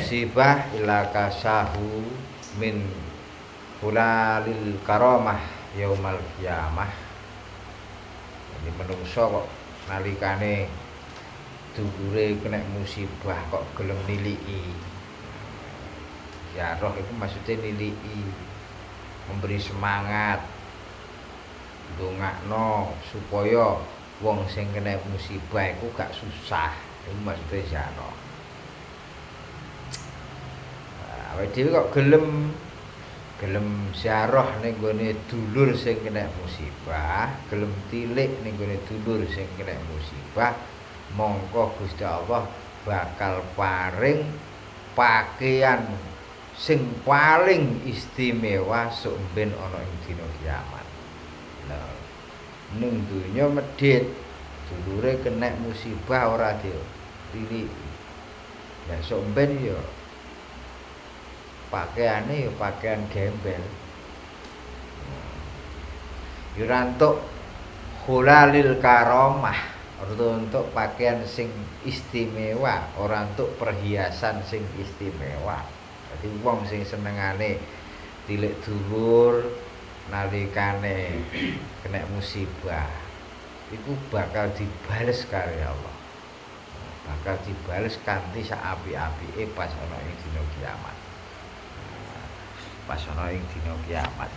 musibah ila kasahu min fulalil karamah yaumal qiyamah. Jadi menungso kok nalikane dhuwure kena musibah kok gelem niliki. Ya roh itu maksudnya niliki, memberi semangat, ndongakno supaya wong sing kena musibah iku gak susah. Iku maksudnya ziarah. Awake dhewe kok gelem ziarah ning gone dulur sing kena musibah, gelem tilik ning gone dulur sing kena musibah, mongko Gusti Allah bakal paring pakaian sing paling istimewa sok ben ana ing dina kiamat. Nah, ning donya medhit dulure kena musibah ora ditilik. Ya sok ben ya pakaiane ya pakaian gembel. Ora entuk hulalil karamah, untuk pakaian sing istimewa, ora entuk perhiasan sing istimewa. Jadi wong sing senengane tilik dulur nalikane kena musibah iku bakal dibales karo Allah. Bakal dibales kanthi sak apik-apike pas ana ing dina kiamat. Pas ana ing dina kiamat.